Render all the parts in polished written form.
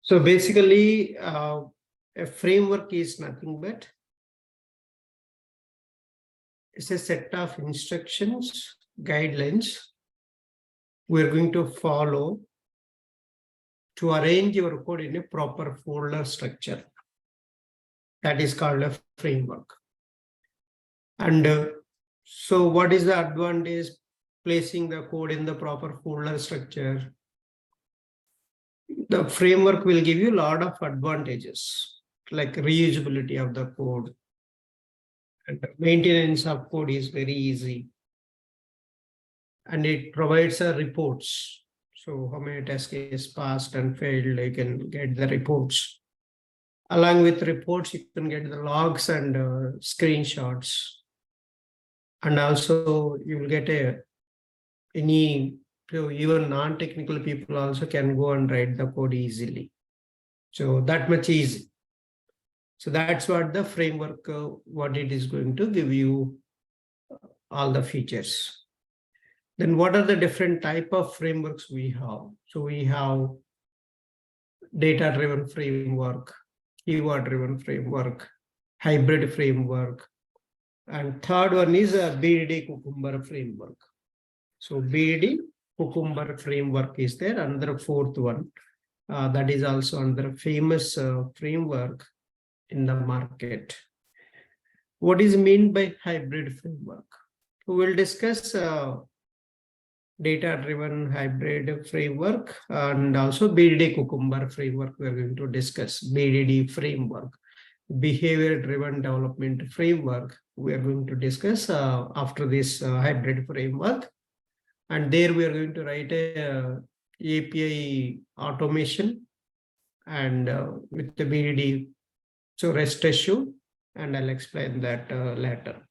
So basically, a framework is nothing but it's a set of instructions, guidelines we're going to follow to arrange your code in a proper folder structure. That is called a framework. And so what is the advantage placing the code in the proper folder structure? The framework will give you a lot of advantages, like reusability of the code. And maintenance of code is very easy. And it provides reports. So how many test cases passed and failed, you can get the reports. Along with reports, you can get the logs and screenshots. And also you will get even non-technical people also can go and write the code easily. So that much easy. So that's what the framework, what it is going to give you all the features. Then what are the different type of frameworks we have? So we have data-driven framework, keyword-driven framework, hybrid framework, and third one is a BDD Cucumber framework. So BDD Cucumber framework is there. Another fourth one that is also another famous framework in the market. What is meant by hybrid framework? We will discuss data-driven hybrid framework and also BDD Cucumber framework. We are going to discuss BDD framework, behavior-driven development framework. We are going to discuss after this hybrid framework. And there we are going to write a API automation and with the BDD, so REST issue, and I'll explain that later.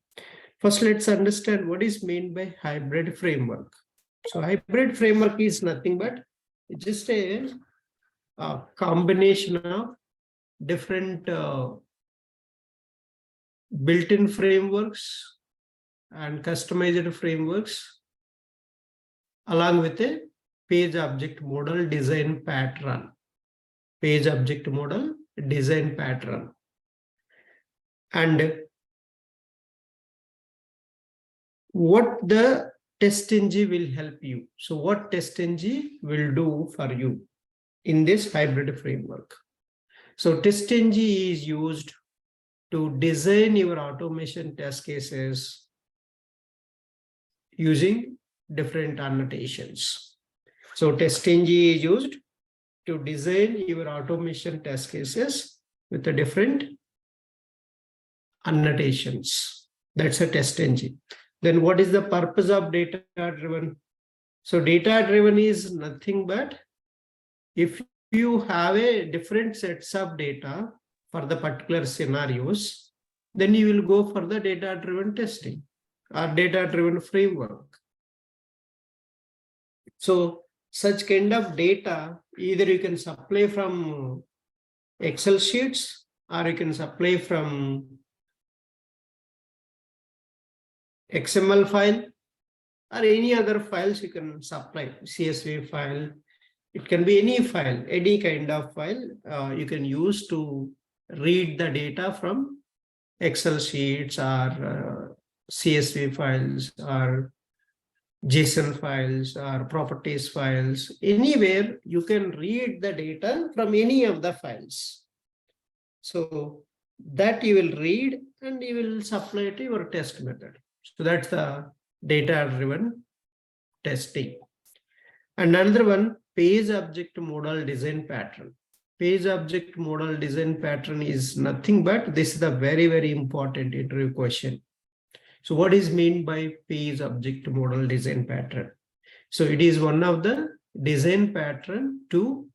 First, let's understand what is meant by hybrid framework. So hybrid framework is nothing but just a combination of different built-in frameworks and customized frameworks along with a page object model design pattern. Page object model design pattern. And what the TestNg will help you. So what TestNg will do for you in this hybrid framework. So TestNg is used to design your automation test cases using different annotations. So TestNg is used to design your automation test cases with the different annotations. That's a TestNg. Then what is the purpose of data-driven? So data-driven is nothing but if you have a different sets of data for the particular scenarios, then you will go for the data-driven testing or data-driven framework. So such kind of data, either you can supply from Excel sheets or you can supply from XML file or any other files you can supply, CSV file. It can be any file, any kind of file you can use to read the data from Excel sheets or CSV files or JSON files or properties files. Anywhere you can read the data from any of the files. So that you will read and you will supply to your test method. So that's the data-driven testing. And another one, page object model design pattern. Page object model design pattern is nothing but this is the very, very important interview question. So what is meant by page object model design pattern? So it is one of the design pattern to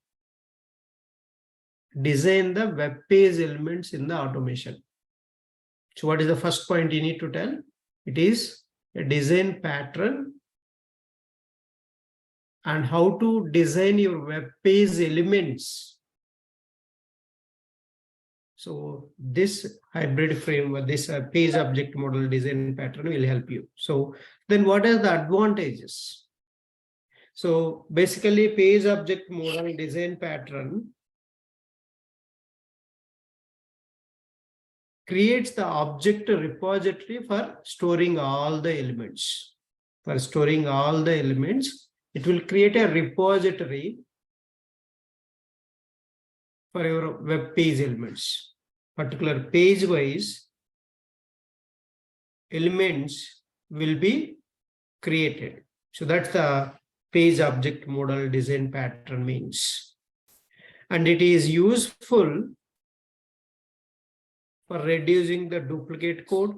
design the web page elements in the automation. So what is the first point you need to tell? It is a design pattern and how to design your web page elements. So this hybrid framework, this page object model design pattern will help you. So then what are the advantages? So basically page object model design pattern creates the object repository for storing all the elements. For storing all the elements, it will create a repository for your web page elements. Particular page-wise elements will be created. So that's the page object model design pattern means. And it is useful for reducing the duplicate code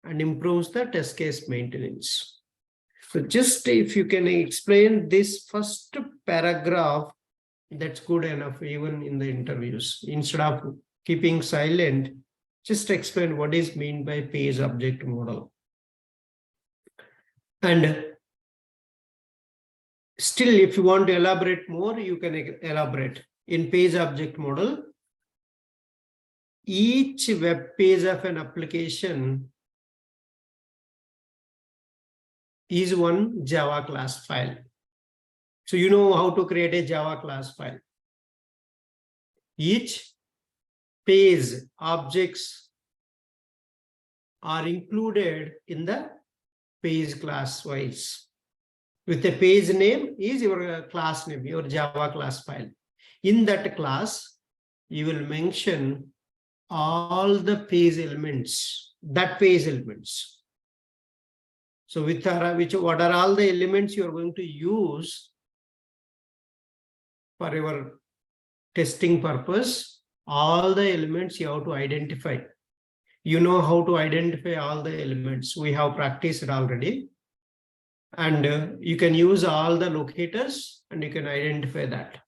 and improves the test case maintenance. So just if you can explain this first paragraph, that's good enough even in the interviews. Instead of keeping silent, just explain what is meant by page object model. And still, if you want to elaborate more, you can elaborate. In page object model, each web page of an application is one Java class file. So you know how to create a Java class file. Each page objects are included in the page class wise. With the page name is your class name, your Java class file. In that class, you will mention all the page elements, that page elements. So what are all the elements you are going to use for your testing purpose? All the elements you have to identify. You know how to identify all the elements. We have practiced it already. And you can use all the locators and you can identify that.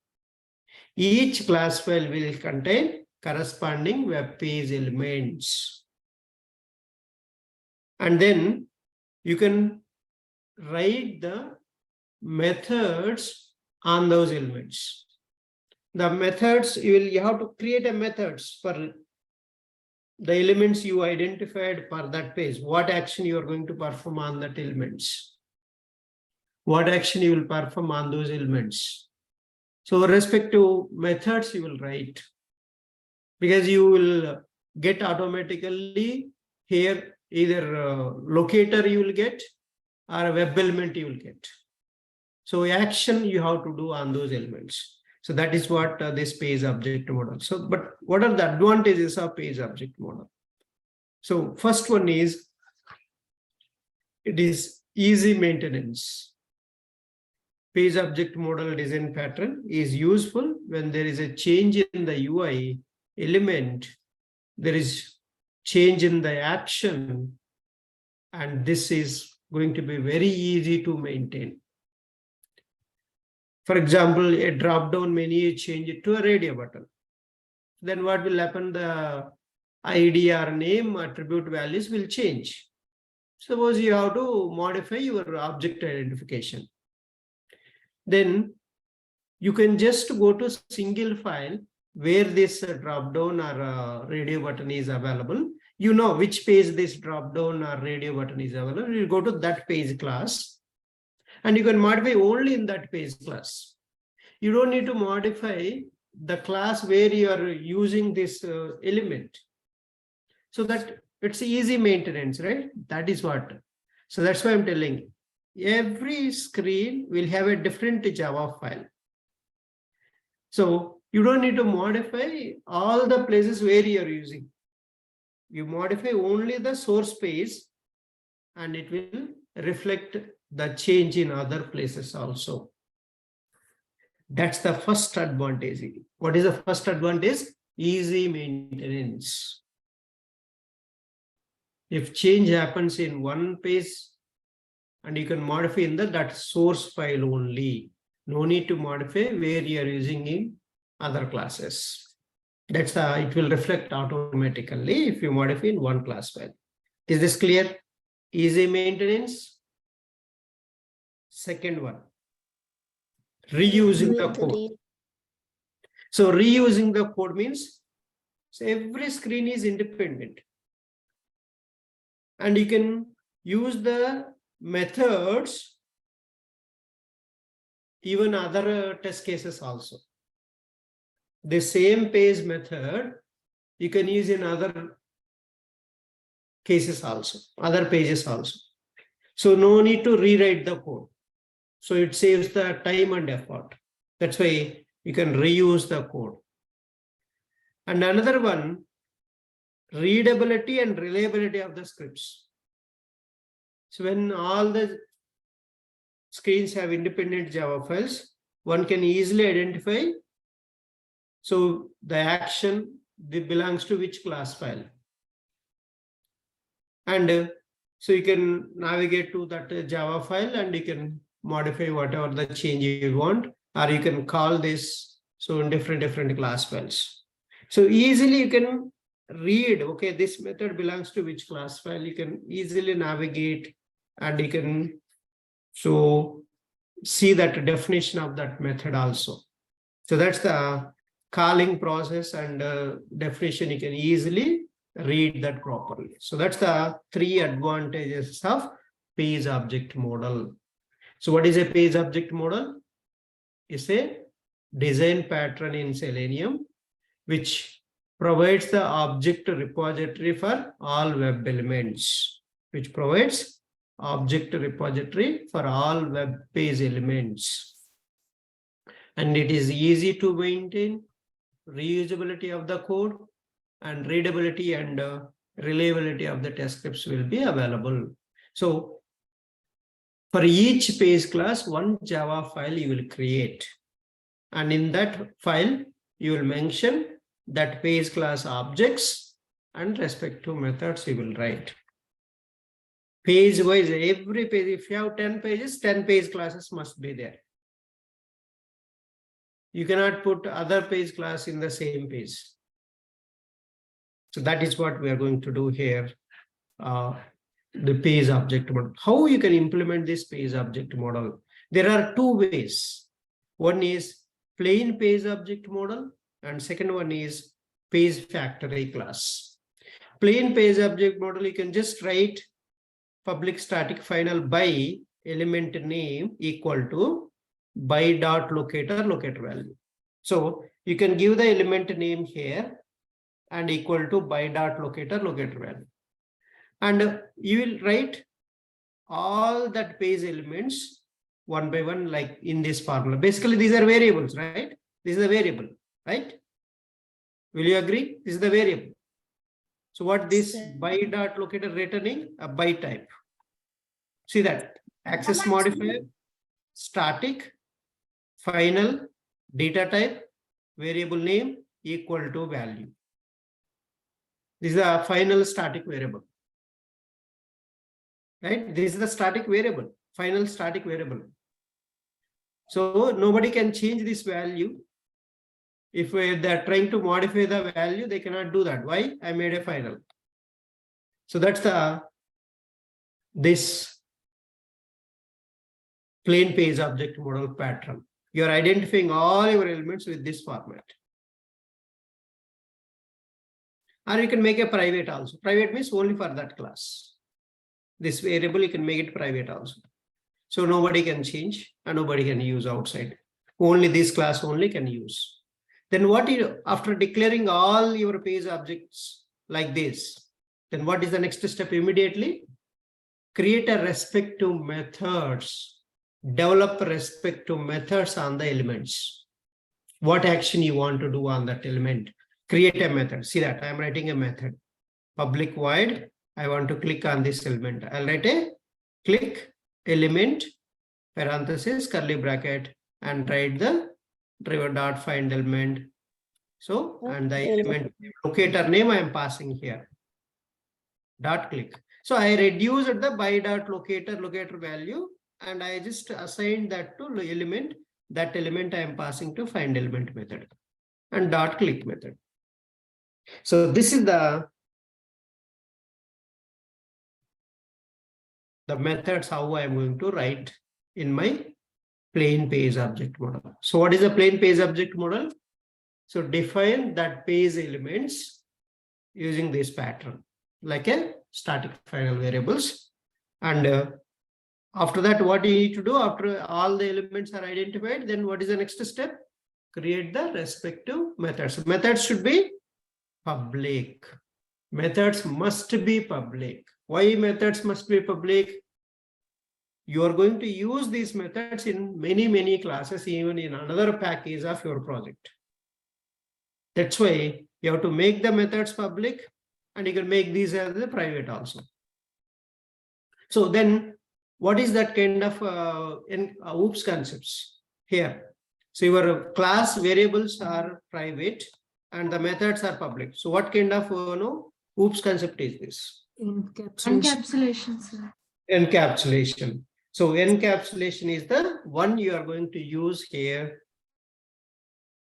Each class file will contain corresponding web page elements. And then you can write the methods on those elements. The methods, you have to create a methods for the elements you identified for that page. What action you are going to perform on that elements. What action you will perform on those elements. So with respect to methods, you will write. Because you will get automatically here either locator you will get or a web element you will get. So action you have to do on those elements. So that is what this page object model. So, but what are the advantages of page object model? So first one is, it is easy maintenance. Page object model design pattern is useful when there is a change in the UI element, there is change in the action, and this is going to be very easy to maintain. For example, a drop-down menu, change it to a radio button. Then what will happen? The ID or name attribute values will change. Suppose you have to modify your object identification. Then you can just go to single file where this drop-down or radio button is available. You know which page this drop-down or radio button is available. You go to that page class. And you can modify only in that page class. You don't need to modify the class where you are using this element. So that it's easy maintenance, right? That is what. So that's why I'm telling you. Every screen will have a different Java file. So you don't need to modify all the places where you are using. You modify only the source page and it will reflect the change in other places also. That's the first advantage. What is the first advantage? Easy maintenance. If change happens in one page and you can modify in that source file only, no need to modify where you are using in other classes. That's it will reflect automatically if you modify in one class file. Is this clear? Easy maintenance. Second one, reusing the code. So reusing the code means so every screen is independent. And you can use the methods, even other test cases also. The same page method, you can use in other cases also, other pages also. So no need to rewrite the code. So it saves the time and effort. That's why you can reuse the code. And another one, readability and reliability of the scripts. So when all the screens have independent Java files, one can easily identify. So the action belongs to which class file. And so you can navigate to that Java file and you can modify whatever the change you want, or you can call this so in different class files. So easily you can read, okay, this method belongs to which class file. You can easily navigate and you can so see that definition of that method also. So that's the calling process and definition. You can easily read that properly. So that's the 3 advantages of page object model. So what is a page object model? It's a design pattern in Selenium which provides the object repository for all web elements, which provides object repository for all web page elements. And it is easy to maintain, reusability of the code, and readability and reliability of the test scripts will be available. So for each page class, one Java file you will create. And in that file, you will mention that page class objects and respective methods you will write. Page wise, every page, if you have 10 pages, 10 page classes must be there. You cannot put other page class in the same page. So that is what we are going to do here. The page object model. How you can implement this page object model? There are 2 ways. One is plain page object model, and second one is page factory class. Plain page object model, you can just write public static final by element name equal to by dot locator value. So you can give the element name here and equal to by dot locator value. And you will write all that page elements one by one, like in this formula. Basically, these are variables, right? This is a variable, right? Will you agree? This is the variable. So what this by dot locator returning? A by type. See that access modifier, static, final, data type, variable name equal to value. This is a final static variable. Right? This is the static variable, final static variable. So nobody can change this value. If they're trying to modify the value, they cannot do that. Why? I made a final. So that's this plain page object model pattern. You're identifying all your elements with this format. Or you can make a private also. Private means only for that class. This variable, you can make it private also. So nobody can change and nobody can use outside. Only this class only can use. Then what you, after declaring all your page objects like this, then what is the next step immediately? Create a respective methods. Develop respective methods on the elements. What action you want to do on that element? Create a method. See that I'm writing a method. Public void. I want to click on this element. I'll write a click element parenthesis curly bracket and write the driver dot find element. So and the element locator name I am passing here. Dot click. So I reduced the by dot locator value and I just assigned that to element. That element I am passing to find element method and dot click method. So this is the methods how I am going to write in my plain page object model. So what is a plain page object model? So define that page elements using this pattern like a static final variables. And after that, what you need to do after all the elements are identified, then what is the next step? Create the respective methods. Methods should be public. methods must be public. Why methods must be public? You are going to use these methods in many classes, even in another package of your project. That's why you have to make the methods public, and you can make these as the private also. So then what is that kind of OOPS concepts here? So your class variables are private and the methods are public. So what kind of OOPS concept is this? Encapsulation, sir. Encapsulation. So encapsulation is the one you are going to use here.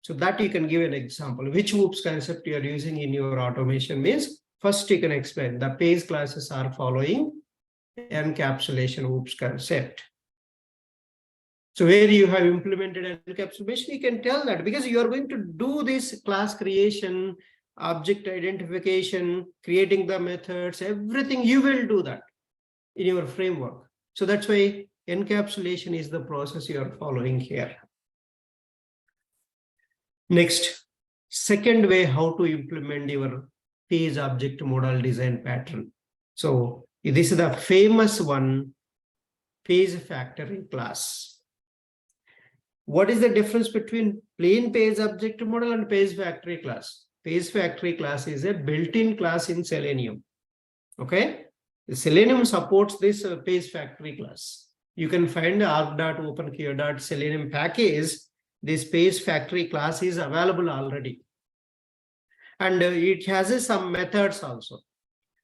So that you can give an example. Which OOPS concept you are using in your automation means, first you can explain the page classes are following encapsulation OOPS concept. So where you have implemented encapsulation, you can tell that because you are going to do this class creation, object identification, creating the methods, everything you will do that in your framework. So that's why encapsulation is the process you are following here. Next, second way how to implement your page object model design pattern. So this is the famous one, page factory class. What is the difference between plain page object model and page factory class? Page factory class is a built-in class in Selenium. Okay, the Selenium supports this page factory class. You can find the arc.openqr.selenium package. This page factory class is available already, and it has some methods also,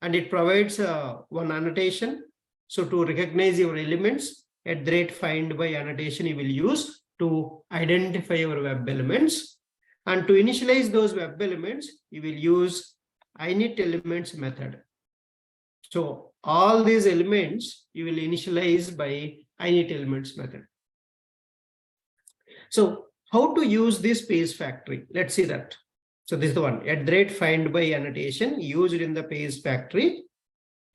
and it provides one annotation. So to recognize your elements, @find by annotation you will use to identify your web elements, and to initialize those web elements you will use initElements method. So all these elements you will initialize by initElements method. So how to use this page factory? Let's see that. So this is the one, @find by annotation used in the page factory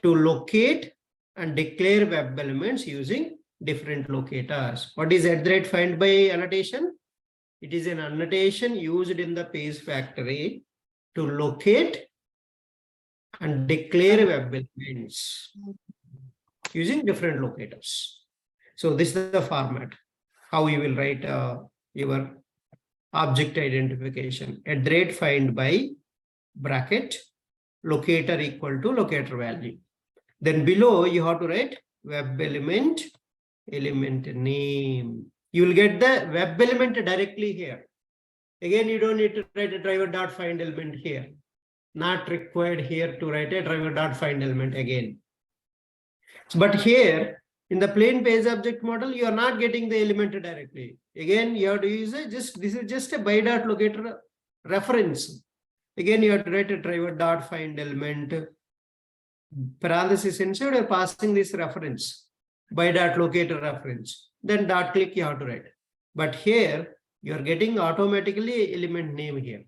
to locate and declare web elements using different locators. What is @find by annotation? It is an annotation used in the page factory to locate and declare web elements using different locators. So this is the format, how you will write your object identification. @find by bracket locator equal to locator value. Then below you have to write web element name. You will get the web element directly here. Again, you don't need to write a driver.find element here. Not required here to write a driver.find element again. But here in the plain page object model, you are not getting the element directly. Again, you have to use this is just a by.locator reference. Again, you have to write a driver.find element parenthesis inside, or passing this reference by.locator reference. Then .click you have to write. But here you are getting automatically element name here.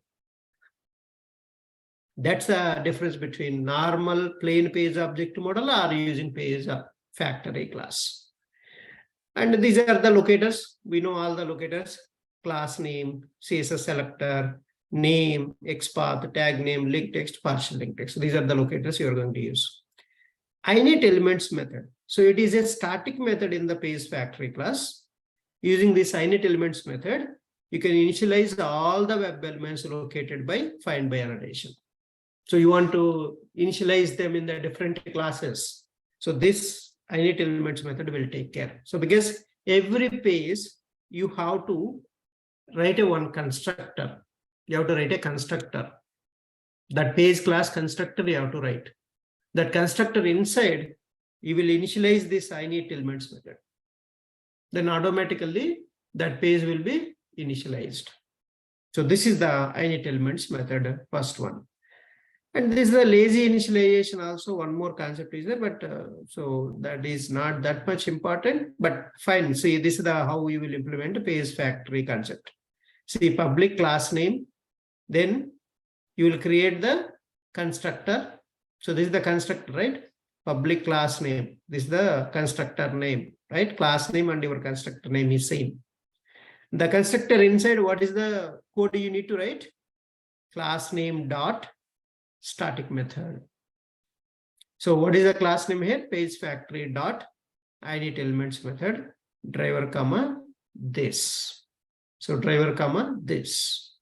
That's the difference between normal plain page object model or using page factory class. And these are the locators. We know all the locators: class name, CSS selector, name, XPath, tag name, link text, partial link text. These are the locators you are going to use. initElements method. So it is a static method in the page factory class. Using this initElements method, you can initialize all the web elements located by find by annotation. So you want to initialize them in the different classes. So this initElements method will take care. So because every page you have to write a one constructor. You have to write a constructor. That page class constructor you have to write. That constructor inside, you will initialize this initElements method. Then automatically that page will be initialized. So this is the initElements method, first one. And this is the lazy initialization also. One more concept is there, but so that is not that much important, but fine. See, this is the how you will implement a page factory concept. See, public class name, then you will create the constructor. So this is the constructor, right? Public class name. This is the constructor name, right? Class name and your constructor name is same. The constructor inside, what is the code you need to write? Class name dot static method. So what is the class name here? Page factory dot init elements method, driver comma this. So driver comma this.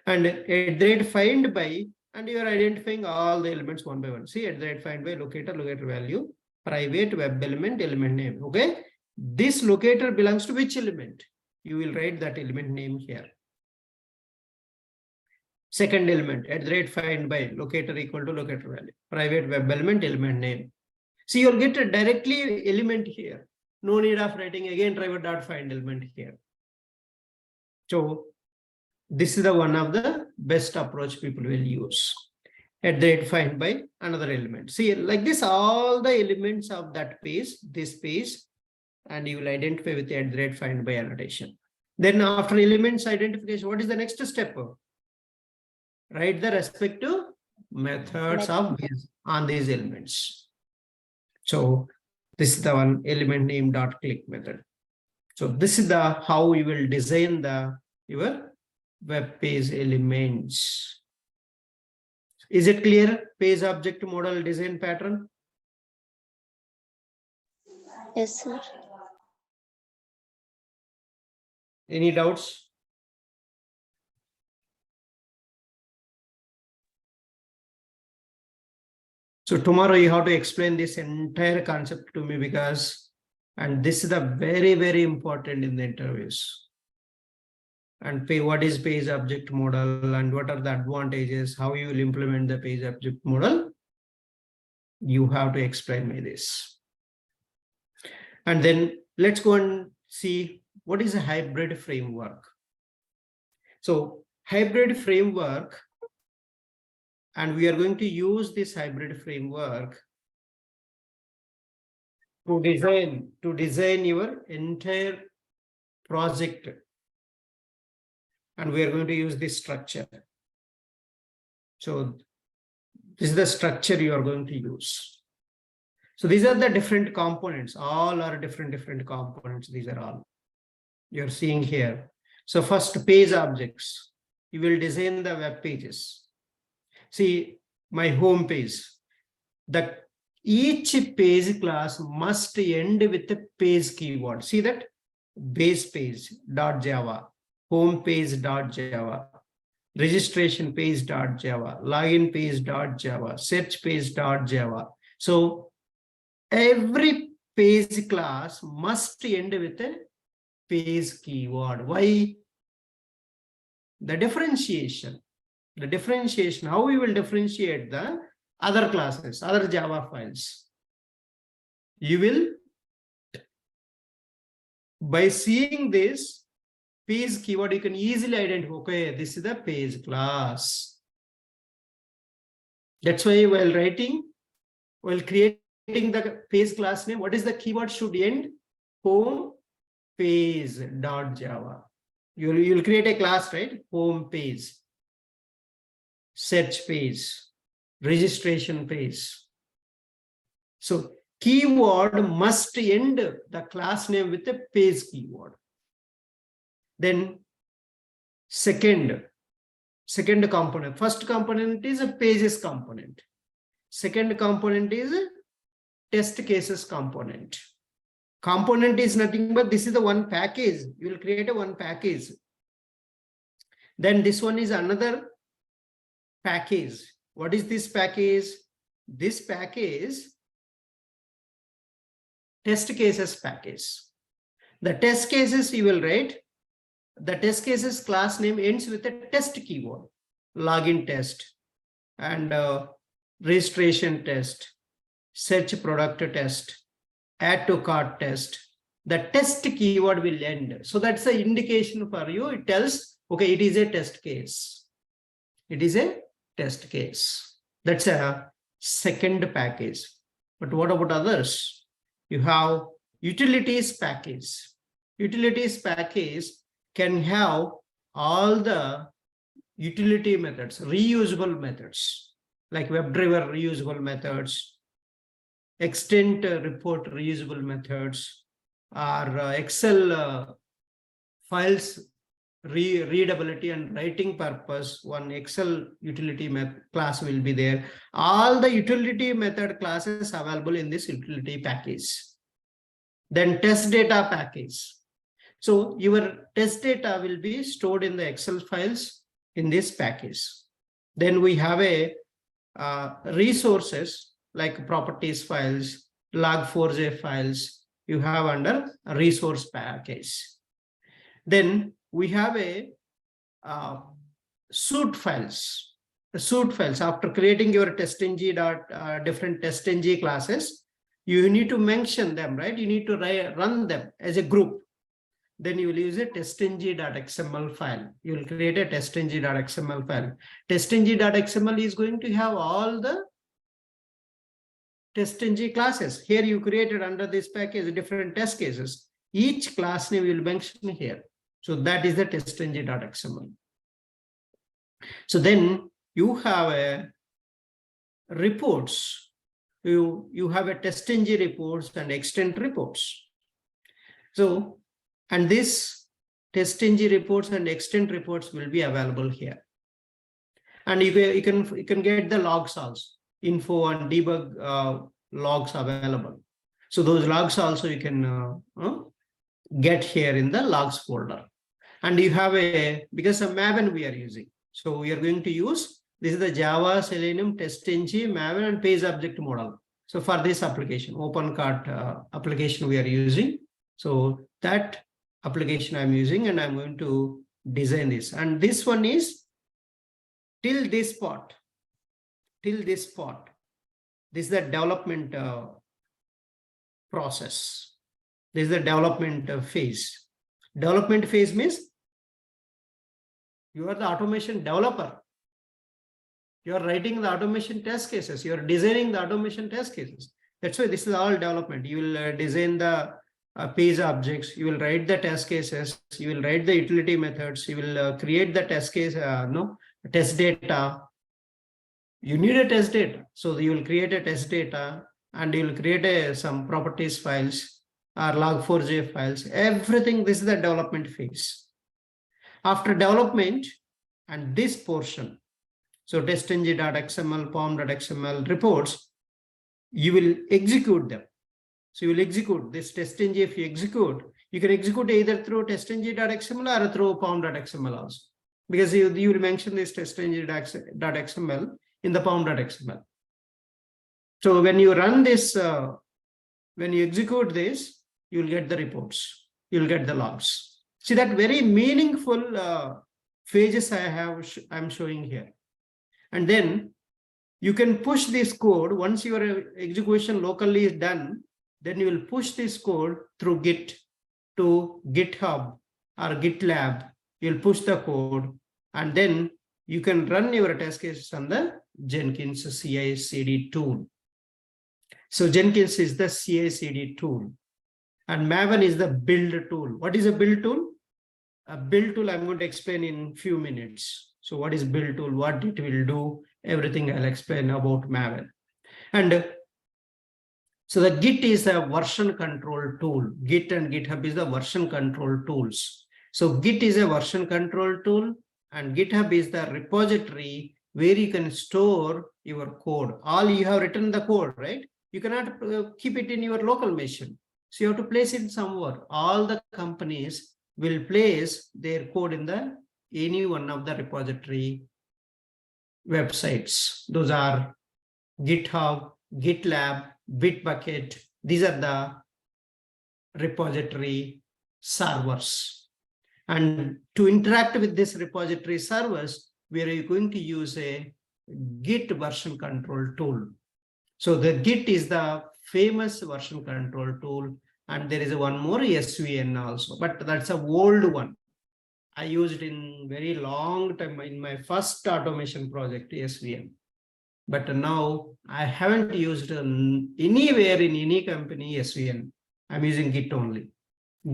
And at the rate find by, and you are identifying all the elements one by one. See, at the rate find by locator value, private web element name. Okay. This locator belongs to which element? You will write that element name here. Second element, at the rate find by locator equal to locator value, private web element name. See, you'll get a directly element here. No need of writing again driver dot find element here. So this is the one of the best approach people will use. At the rate find by another element. See, like this, all the elements of that page, this page, and you will identify with the at the rate find by annotation. Then after elements identification, what is the next step? Write the respective methods of these on these elements. So this is the one element name dot click method. So this is the how we will design your web page elements. Is it clear? Page object model design pattern? Yes, sir. Any doubts? So tomorrow you have to explain this entire concept to me because, and this is the very, very important in the interviews. And what is page object model and what are the advantages, how you will implement the page object model. You have to explain me this. And then let's go and see what is a hybrid framework. So hybrid framework, and we are going to use this hybrid framework to design your entire project. And we are going to use this structure. So this is the structure you are going to use. So these are the different components. All are different components. These are all you're seeing here. So first, page objects. You will design the web pages. See, my home page. Each page class must end with the page keyword. See that? Base page.java, home page.java, registration page.java, login page.java, search page.java. So every page class must end with a page keyword. Why? The differentiation, how we will differentiate the other classes, other Java files. You will, by seeing this page keyword, you can easily identify, okay, this is the page class. That's why while creating the page class name, what is the keyword should end? Home page.java. You'll create a class, right? Home page, search page, registration page. So keyword must end the class name with a page keyword. Then second component. First component is a pages component. Second component is a test cases component. Component is nothing but this is the one package. You will create a one package. Then this one is another package. What is this package? This package, test cases package. The test cases you will write. The test cases class name ends with a test keyword, login test, and registration test, search product test, add to cart test. The test keyword will end. So that's the indication for you. It tells, okay, it is a test case. It is a test case. That's a second package. But what about others? You have utilities package. Utilities package can have all the utility methods, reusable methods, like WebDriver reusable methods, extent report reusable methods, or Excel files readability and writing purpose, one Excel utility class will be there. All the utility method classes available in this utility package. Then test data package. So your test data will be stored in the Excel files in this package. Then we have a resources like properties files, log4j files you have under a resource package. Then we have a suite files. The suite files, after creating your TestNg different TestNg classes, you need to mention them, right? You need to run them as a group. Then you will use a testng.xml file. You will create a testng.xml file. Testng.xml is going to have all the TestNg classes. Here you created under this package different test cases. Each class name will mention here. So that is the testng.xml. So then you have a reports. You have a TestNg reports and extent reports. So, and this TestNg reports and extent reports will be available here. And you can get the logs also, info and debug logs available. So those logs also you can get here in the logs folder. And you have because of Maven we are using. So we are going to use, this is the Java, Selenium, TestNg, Maven and page object model. So for this application, OpenCart application we are using. So that application I'm using, and I'm going to design this. And this one is till this part. This is the development process. This is the development phase. Development phase means you are the automation developer. You are writing the automation test cases. You are designing the automation test cases. That's why this is all development. You will design the page objects. You will write the test cases. You will write the utility methods. You will create the test case, test data. You need a test data. So you will create a test data and you will create some properties files or log4j files. Everything, this is the development phase. After development and this portion, so testng.xml, pom.xml reports, you will execute them. So you will execute this testng. If you execute, you can execute either through testng.xml or through pom.xml also, because you will mention this testng.xml in the pom.xml. So when you run this, when you execute this, you will get the reports, you will get the logs. See that very meaningful phases I'm showing here. And then you can push this code once your execution locally is done. Then you will push this code through Git to GitHub or GitLab. You'll push the code and then you can run your test cases on the Jenkins CI/CD tool. So Jenkins is the CI/CD tool and Maven is the build tool. What is a build tool? A build tool I'm going to explain in few minutes. So what is build tool? What it will do? Everything I'll explain about Maven. And so the Git is a version control tool. Git and GitHub is the version control tools. So Git is a version control tool and GitHub is the repository where you can store your code. All you have written the code, right? You cannot keep it in your local machine. So you have to place it somewhere. All the companies will place their code in any one of the repository websites. Those are GitHub, GitLab, Bitbucket. These are the repository servers. And to interact with this repository servers, we are going to use a Git version control tool. So the Git is the famous version control tool. And there is one more SVN also, but that's an old one. I used in very long time in my first automation project, SVN. But now I haven't used anywhere in any company SVN. I'm using Git only.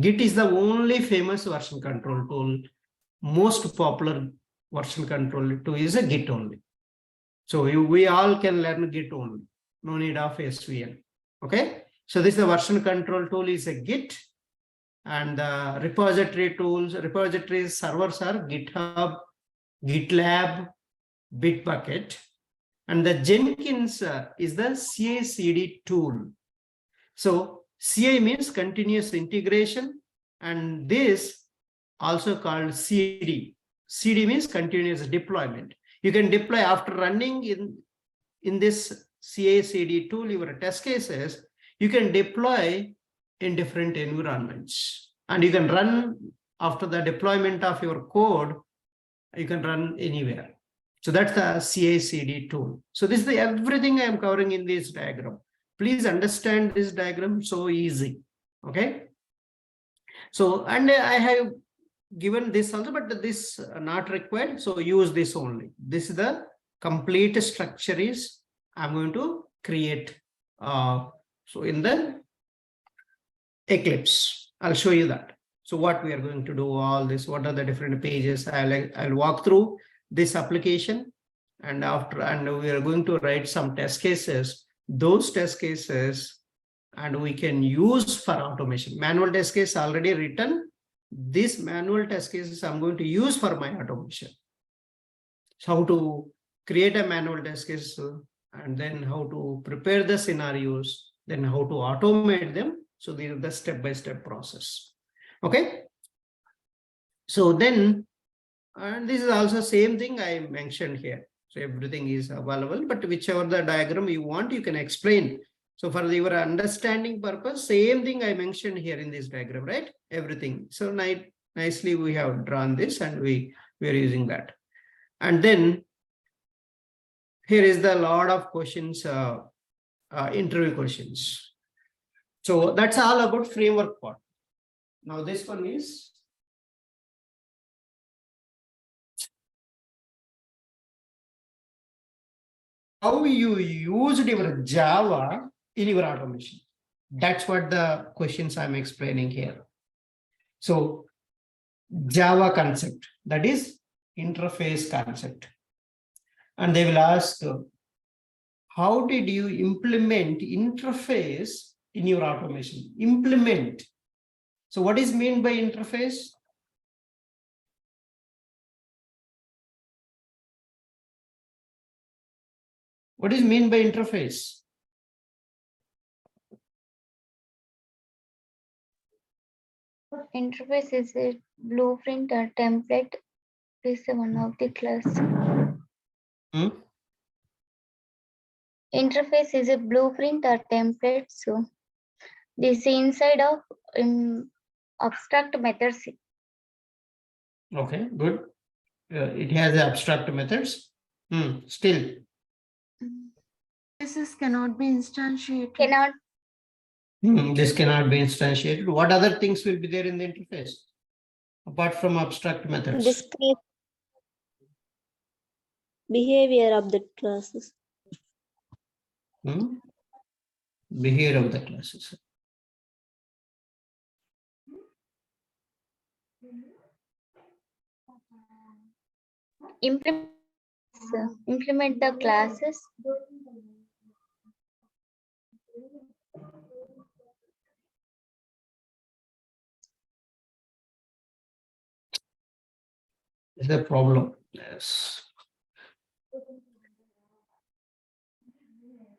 Git is the only famous version control tool. Most popular version control tool is a Git only. So we all can learn Git only. No need of SVN. Okay. So this is the version control tool is a Git. And the repository tools, repository servers are GitHub, GitLab, Bitbucket. And the Jenkins is the CI/CD tool. So CI means continuous integration, and this also called CD. CD means continuous deployment. You can deploy after running in this CI/CD tool your test cases. You can deploy in different environments, and you can run after the deployment of your code. You can run anywhere. So that's the CI/CD tool. So this is everything I am covering in this diagram. Please understand this diagram, so easy. Okay. So, and I have given this also, but this not required. So use this only. This is the complete structure is I'm going to create. So in the Eclipse, I'll show you that. So what we are going to do, all this, what are the different pages? I'll walk through this application, and we are going to write some test cases. Those test cases, and we can use for automation. Manual test case already written. This manual test cases I'm going to use for my automation. So how to create a manual test case, and then how to prepare the scenarios, then how to automate them. So these are the step-by-step process. Okay. So then, and this is also same thing I mentioned here. So everything is available, but whichever the diagram you want, you can explain. So for your understanding purpose, same thing I mentioned here in this diagram, right? Everything. So nicely we have drawn this, and we are using that. And then here is the lot of questions, interview questions. So that's all about framework part. Now this one is how you used your Java in your automation. That's what the questions I'm explaining here. So Java concept, that is interface concept. And they will ask, how did you implement interface in your automation? Implement. So what is meant by interface? What is mean by interface? Interface is a blueprint or template. This is one of the class. Interface is a blueprint or template. So this is inside of abstract methods. Okay, good. It has abstract methods. Still. This cannot be instantiated. This cannot be instantiated. What other things will be there in the interface apart from abstract methods? Discrete behavior of the classes. Behavior of the classes. Implement the classes. Is the problem? Yes.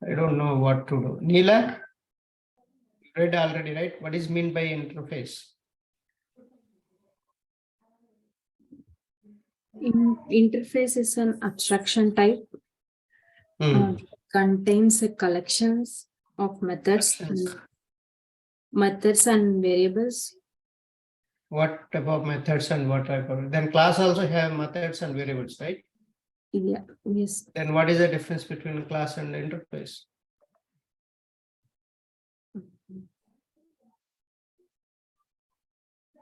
I don't know what to do. Neela, you read already, right? What is meant by interface? Interface is an abstraction type. Contains a collections of methods and variables. What type of methods and what type of, then class also have methods and variables, right? Yeah, yes. Then what is the difference between class and interface?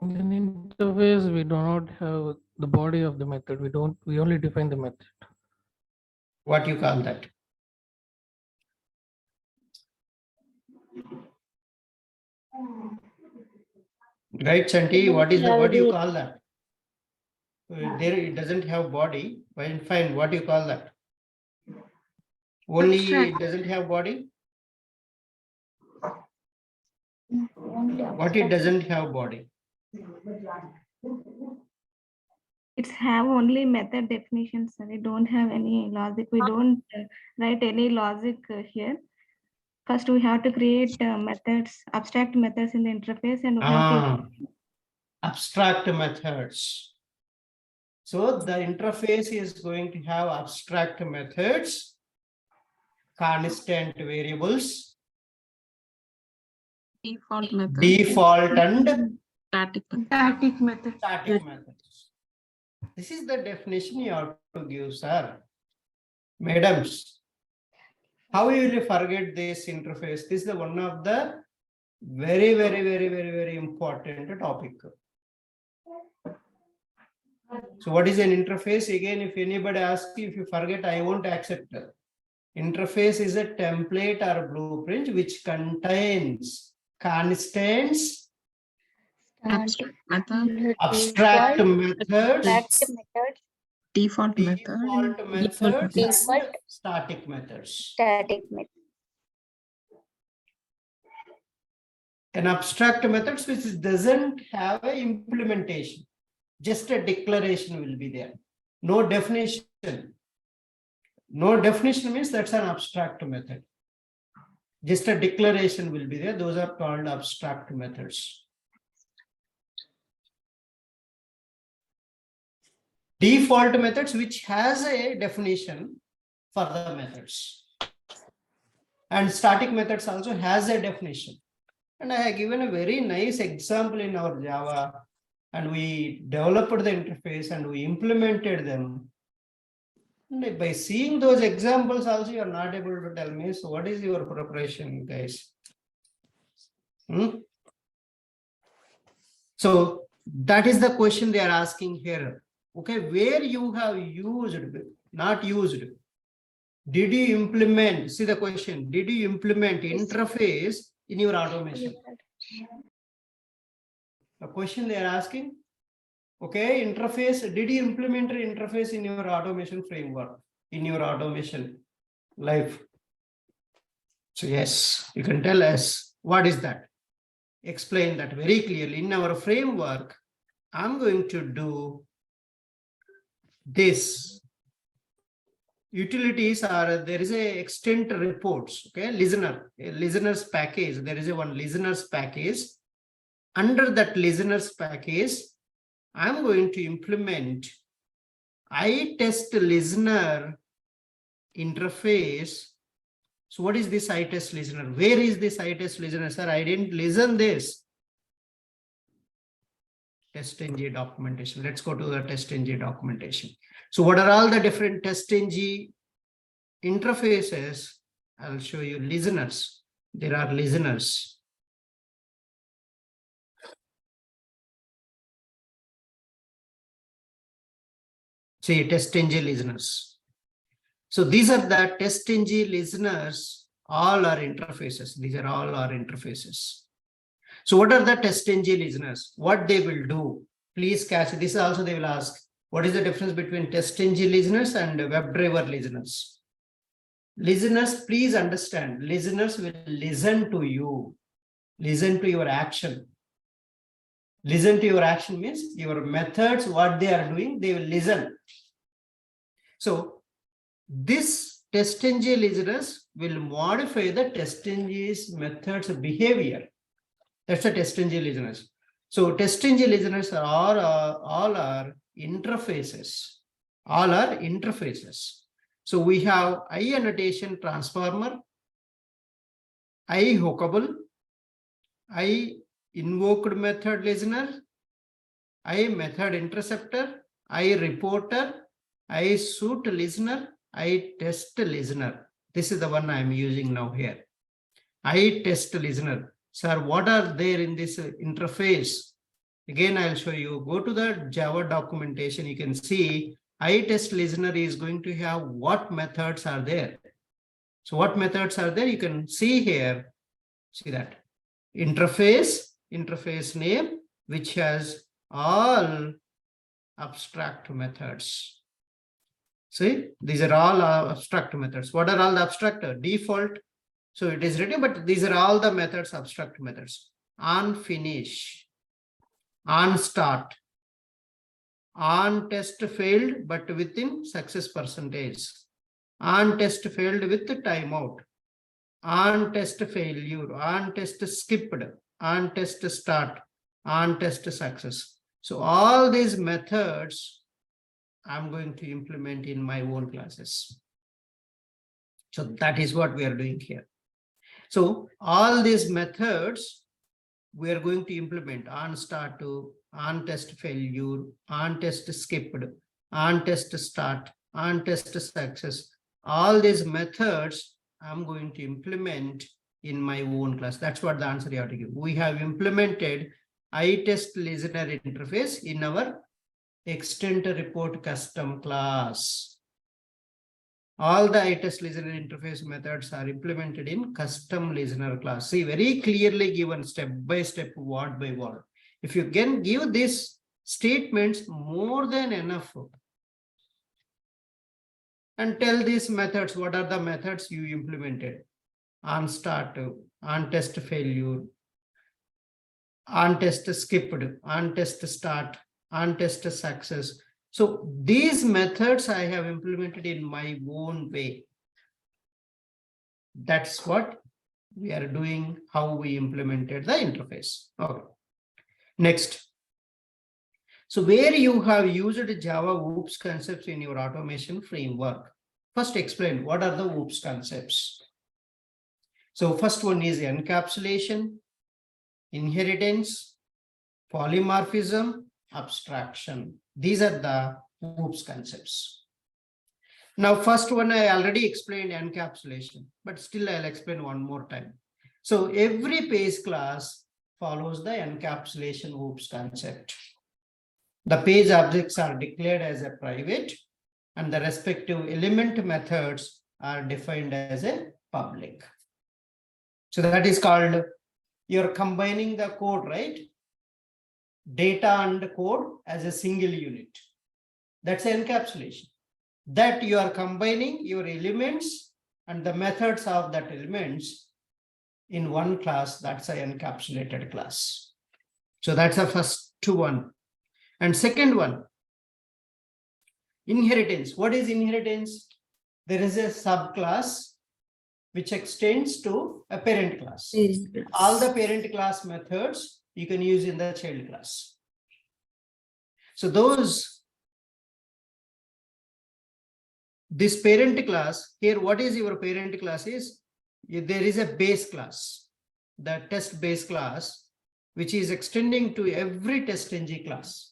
In interface, we do not have the body of the method. We only define the method. What you call that? Right, Santi, what do you call that? There it doesn't have body. Fine, what do you call that? Only it doesn't have body? What it doesn't have body? It's have only method definitions, sir. We don't have any logic. We don't write any logic here. First, we have to create methods, abstract methods in the interface, and we have to Abstract methods. So the interface is going to have abstract methods, constant variables, Default method. default and Static. Static method. static methods. This is the definition you have to give, sir. Madams, how will you forget this interface? This is the one of the very important topic. So what is an interface? Again, if anybody asks you, if you forget, I won't accept it. Interface is a template or blueprint which contains constants, Static Method. abstract methods, default method, Default method. default methods, Default. and static methods. static method. An abstract methods which doesn't have a implementation, just a declaration will be there. No definition. No definition means that's an abstract method. Just a declaration will be there. Those are called abstract methods. Default methods which has a definition for the methods. And static methods also has a definition. And I have given a very nice example in our Java, and we developed the interface and we implemented them. And by seeing those examples also, you are not able to tell me, so what is your preparation, guys? So that is the question they are asking here. Okay, where you have used, not used. Did you implement, see the question, did you implement interface in your automation? The question they are asking, okay, interface, did you implement an interface in your automation framework, in your automation life? So yes, you can tell us, what is that? Explain that very clearly. In our framework, I'm going to do this. Utilities are, there is a extent reports, okay, listeners package. There is a one listeners package. Under that listeners package, I'm going to implement iTest listener interface. So what is this iTest listener? Where is this iTest listener? Sir, I didn't listen this. TestNg documentation. Let's go to the TestNg documentation. So what are all the different TestNg interfaces? I'll show you listeners. There are listeners. See, TestNg listeners. So these are the TestNg listeners. All are interfaces. These are all our interfaces. So what are the TestNg listeners? What they will do? Please catch this. Also they will ask, what is the difference between TestNg listeners and WebDriver listeners? Listeners, please understand, listeners will listen to you, listen to your action. Listen to your action means your methods, what they are doing, they will listen. So this TestNg listeners will modify the TestNg's methods behavior. That's the TestNg listeners. So TestNg listeners are all are interfaces. All are interfaces. So we have IAnnotation transformer, IHookable, IInvoked method listener, IMethod interceptor, IReporter, ISuit listener, ITest listener. This is the one I am using now here. ITest listener. Sir, what are there in this interface? Again, I'll show you. Go to the Java documentation. You can see iTest listener is going to have what methods are there. So what methods are there? You can see here. See that interface name, which has all abstract methods. See, these are all abstract methods. What are all the abstract? Default. So it is written, but these are all the methods, abstract methods. On finish. on start, on test failed but within success percentage, on test failed with timeout, on test failure, on test skipped, on test start, on test success. So all these methods I'm going to implement in my own classes. So that is what we are doing here. So all these methods we are going to implement on start to, on test failure, on test skipped, on test start, on test success. All these methods I'm going to implement in my own class. That's what the answer you have to give. We have implemented iTest listener interface in our extend report custom class. All the iTest listener interface methods are implemented in custom listener class. See, very clearly given step by step, word by word. If you can give these statements, more than enough. And tell these methods, what are the methods you implemented? On start, on test failure, on test skipped, on test start, on test success. So these methods I have implemented in my own way. That's what we are doing, how we implemented the interface. Okay. Next. So where you have used Java OOPS concepts in your automation framework, first explain what are the OOPS concepts. So first one is encapsulation, inheritance, polymorphism, abstraction. These are the OOPS concepts. Now, first one I already explained encapsulation, but still I'll explain one more time. So every page class follows the encapsulation OOPS concept. The page objects are declared as a private and the respective element methods are defined as a public. So that is called, you're combining the code, right? Data and code as a single unit. That's encapsulation. That you are combining your elements and the methods of that elements in one class. That's an encapsulated class. So that's the first one. And second one, inheritance. What is inheritance? There is a subclass which extends to a parent class. All the parent class methods you can use in the child class. So this parent class here, what is your parent class is, there is a base class, the test base class, which is extending to every TestNg class.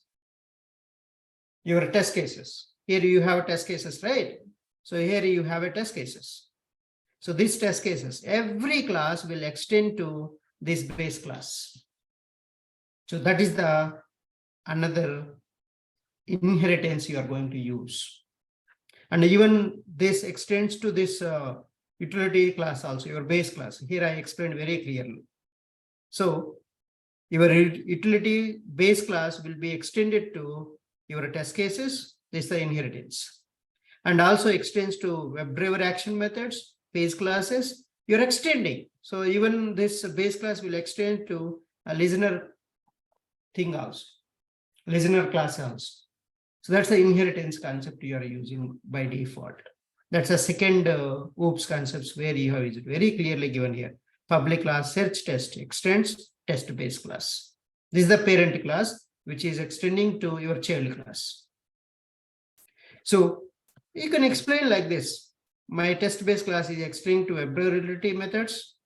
Your test cases. Here you have test cases, right? So here you have a test cases. So these test cases, every class will extend to this base class. So that is the another inheritance you are going to use. And even this extends to this utility class also, your base class. Here I explained very clearly. So your utility base class will be extended to your test cases. This is the inheritance. And also extends to WebDriver action methods, base classes. You're extending. So even this base class will extend to a listener thing also, listener class also. So that's the inheritance concept you are using by default. That's a second OOPS concepts where you have it very clearly given here. Public class search test extends test base class. This is the parent class, which is extending to your child class. So you can explain like this. My test base class is extending to WebDriver utility methods.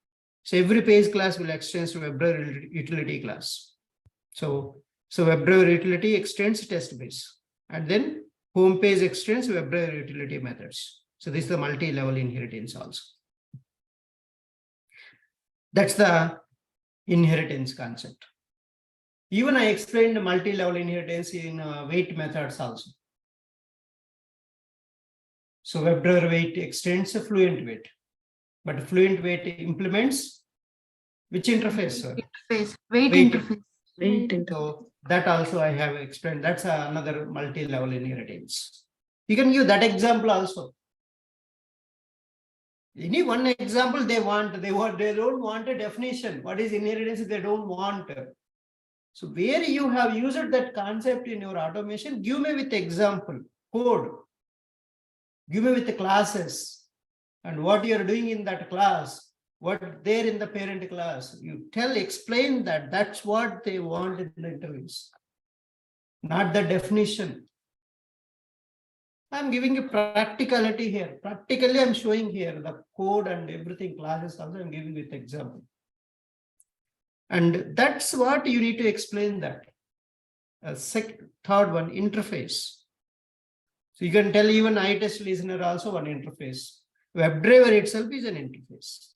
So every page class will extend to WebDriver utility class. So WebDriver utility extends test base. And then home page extends WebDriver utility methods. So this is the multi-level inheritance also. That's the inheritance concept. Even I explained multi-level inheritance in wait methods also. So WebDriver wait extends a fluent wait, but fluent wait implements which interface? Sir? Wait interface. Wait interface. So that also I have explained. That's another multi-level inheritance. You can give that example also. Any one example they don't want a definition. What is inheritance? They don't want. So where you have used that concept in your automation, give me with example, code. Give me with the classes and what you are doing in that class, what there in the parent class. You explain that. That's what they want in the interviews, not the definition. I'm giving you practicality here. Practically, I'm showing here the code and everything, classes also I'm giving with example. And that's what you need to explain that. Third one, interface. So you can tell even iTest listener also one interface. WebDriver itself is an interface.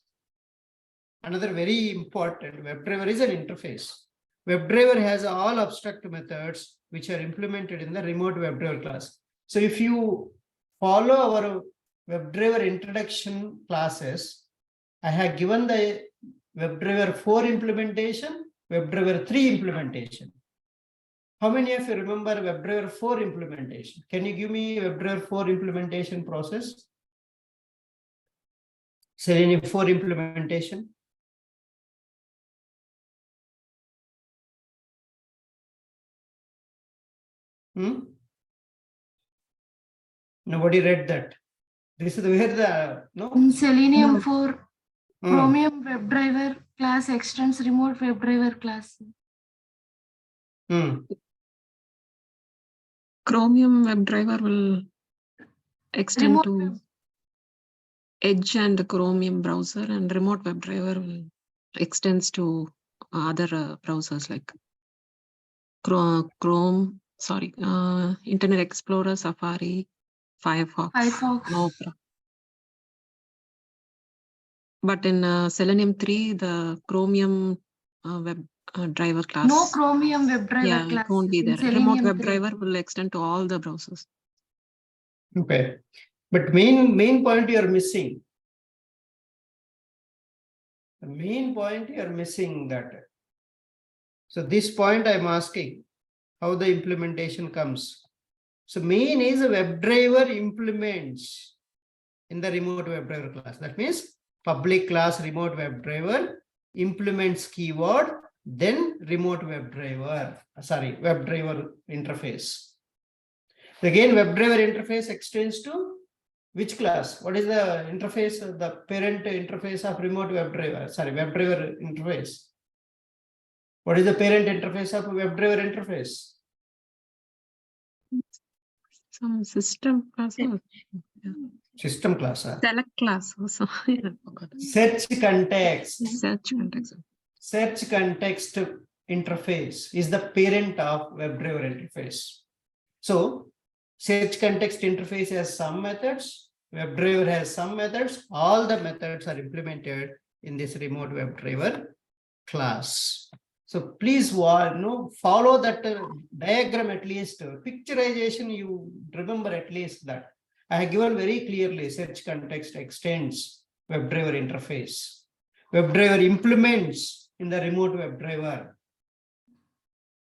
Another very important, WebDriver is an interface. WebDriver has all abstract methods which are implemented in the remote WebDriver class. So if you follow our WebDriver introduction classes, I have given the WebDriver 4 implementation, WebDriver 3 implementation. How many of you remember WebDriver 4 implementation? Can you give me WebDriver 4 implementation process? Selenium 4 implementation. Nobody read that. This is where the In Selenium No. 4, Chromium WebDriver class extends remote WebDriver class. Chromium WebDriver will extend Remote to Edge and Chromium browser, and remote WebDriver will extends to other browsers like Chrome, Internet Explorer, Safari, Firefox. Opera. But in Selenium 3, the Chromium web driver class. No Chromium WebDriver class. It won't be there. Remote WebDriver will extend to all the browsers. Okay, but main point you are missing. The main point you are missing that. So this point I'm asking how the implementation comes. So main is a WebDriver implements in the remote WebDriver class. That means public class remote WebDriver implements keyword, then remote WebDriver interface. Again, WebDriver interface extends to which class? What is the interface, the parent interface of remote WebDriver? WebDriver interface. What is the parent interface of WebDriver interface? Some system class. System class. Select class also. Search context. Search context. Search context interface is the parent of WebDriver interface. So search context interface has some methods, WebDriver has some methods, all the methods are implemented in this remote WebDriver class. So please follow that diagram at least, picturization you remember at least that. I have given very clearly search context extends WebDriver interface. WebDriver implements in the remote WebDriver.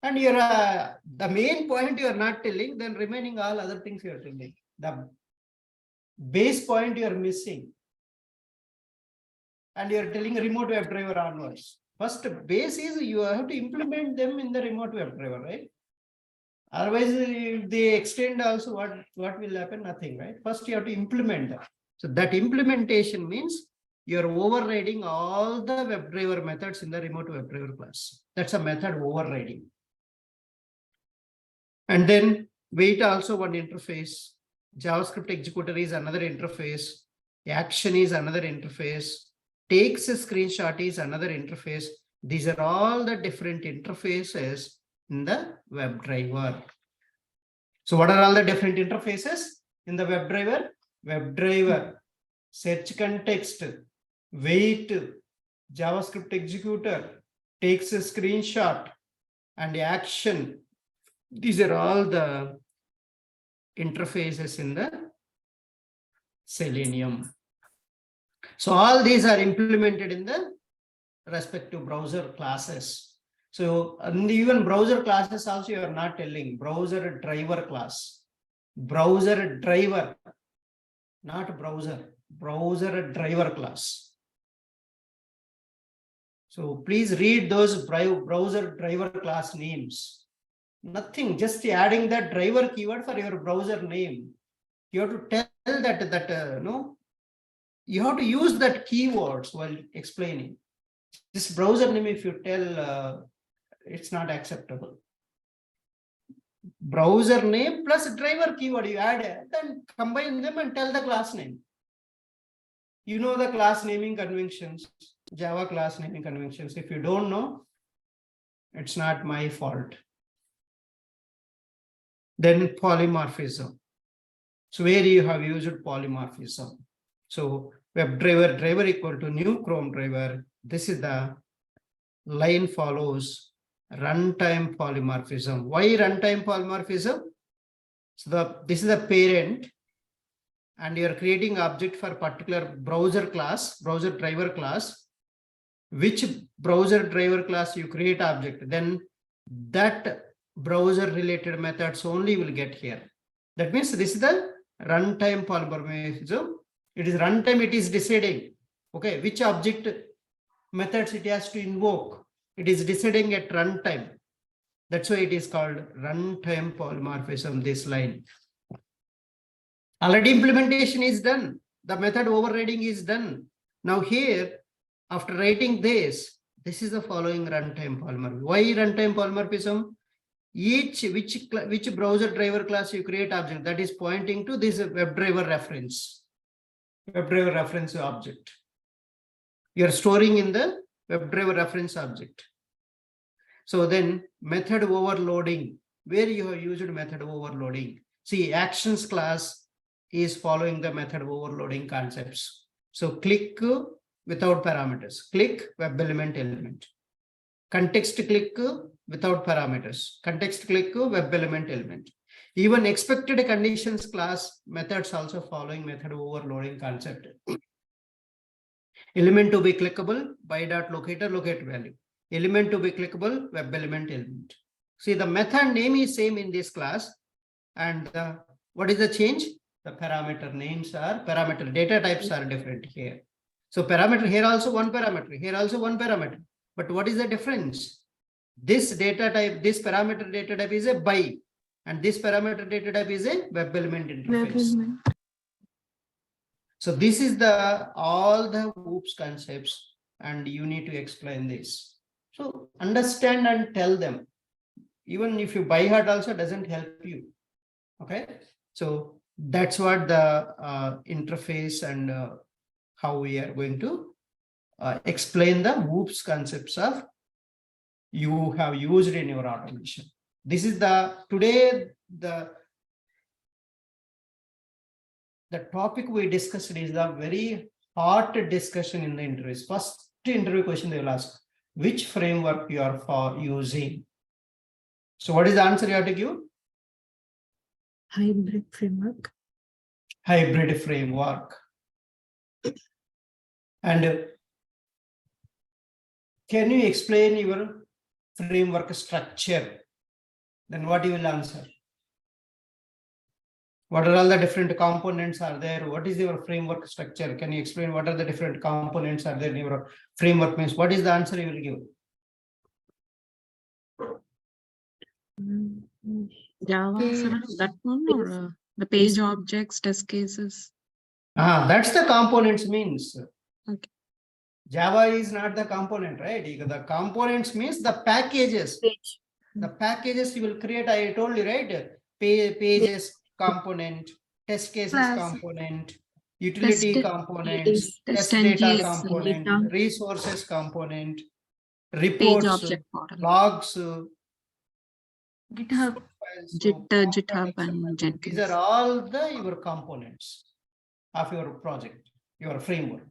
And you're the main point you are not telling, then remaining all other things you are telling. The base point you are missing. And you are telling remote WebDriver onwards. First base is you have to implement them in the remote WebDriver, right? Otherwise, if they extend also, what will happen? Nothing, right? First you have to implement that. So that implementation means you're overriding all the WebDriver methods in the remote WebDriver class. That's a method overriding. And then wait also one interface. JavaScript executor is another interface. Action is another interface. Takes a screenshot is another interface. These are all the different interfaces in the WebDriver. So what are all the different interfaces in the WebDriver? WebDriver, search context, wait, JavaScript executor, takes a screenshot, and action. These are all the interfaces in the Selenium. So all these are implemented in the respective browser classes. So even browser classes also you are not telling browser driver class. Browser driver, not browser driver class. So please read those browser driver class names. Nothing, just adding that driver keyword for your browser name. You have to tell that no, you have to use that keywords while explaining. This browser name, if you tell, it's not acceptable. Browser name plus driver keyword you add, then combine them and tell the class name. You know the class naming conventions, Java class naming conventions. If you don't know, it's not my fault. Then polymorphism. So where you have used polymorphism. So driver equal to new Chrome driver. This is the line follows runtime polymorphism. Why runtime polymorphism? So this is the parent, and you are creating object for particular browser class, browser driver class. Which browser driver class you create object, then that browser related methods only will get here. That means this is the runtime polymorphism. It is runtime, it is deciding, okay, which object methods it has to invoke. It is deciding at runtime. That's why it is called runtime polymorphism, this line. Already implementation is done. The method overriding is done. Now here, after writing this is the following runtime polymorphism. Why runtime polymorphism? Which browser driver class you create object, that is pointing to this WebDriver reference object. You are storing in the WebDriver reference object. So then method overloading, where you have used method overloading. See, actions class is following the method overloading concepts. So click without parameters, click web element. Context click without parameters, context click web element. Even expected conditions class methods also following method overloading concept. Element to be clickable, by dot locator, locate value. Element to be clickable, web element. See, the method name is same in this class, and what is the change? The parameter names are, parameter data types are different here. So parameter here also one parameter, here also one parameter. But what is the difference? This data type, this parameter data type is a by, and this parameter data type is a web element interface. So this is the all the OOPS concepts, and you need to explain this. So understand and tell them. Even if you by heart also doesn't help you. Okay. So that's what the interface and how we are going to explain the OOPS concepts of you have used in your automation. This is today the topic we discussed is the very hot discussion in the interviews. First interview question they will ask, which framework you are for using? So what is the answer you have to give? Hybrid framework. Hybrid framework. And can you explain your framework structure? Then what you will answer? What are all the different components are there? What is your framework structure? Can you explain what are the different components are there in your framework? Means what is the answer you will give? Java, sir, that one, or the page objects, test cases? That's the components means. Okay. Java is not the component, right? The components means the packages. The packages you will create, I told you, right? Pages component, test cases component, utility components, test data component, resources component, reports, logs, GitHub, GitHub and Jenkins. These are all your components of your project, your framework.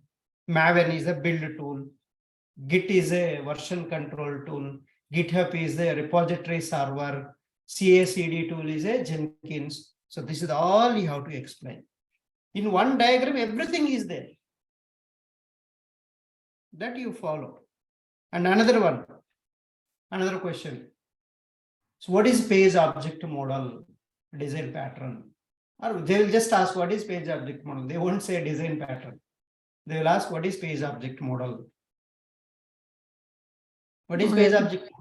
Maven is a build tool. Git is a version control tool. GitHub is a repository server. CI/CD tool is a Jenkins. So this is all you have to explain. In one diagram, everything is there. That you follow. And another question. So what is page object model design pattern? Or they will just ask what is page object model. They won't say design pattern. They will ask what is page object model. What is For page every- object?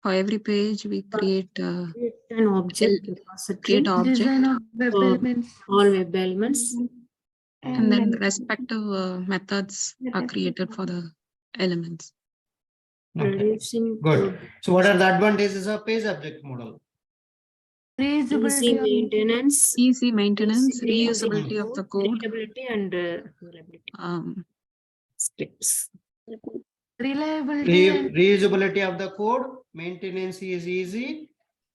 For every page, we create Create an object repository. create object, Design of web for elements. all web elements. and then then respective methods are Methods. created for the elements. Okay, Producing good. So what are the advantages of page object model? easy Reusability of maintenance, Easy maintenance, easy reusability of the code, readability, and reliability. Scripts. reliability and Reusability of the code, maintenance is easy,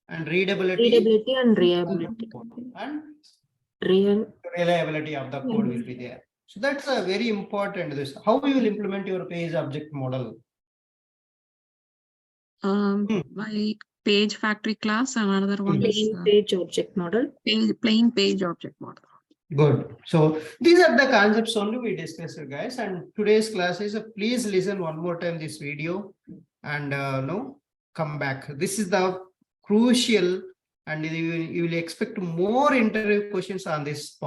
and readability Readability and reliability. and Real. reliability of the code will be there. So that's a very important. This how you will implement your page object model. by page factory class, and another one is Plain page object model. plain page object model. Good. So these are the concepts only we discussed, guys. And today's class is please listen one more time this video and no come back. This is the crucial, and you will expect more interview questions on this part.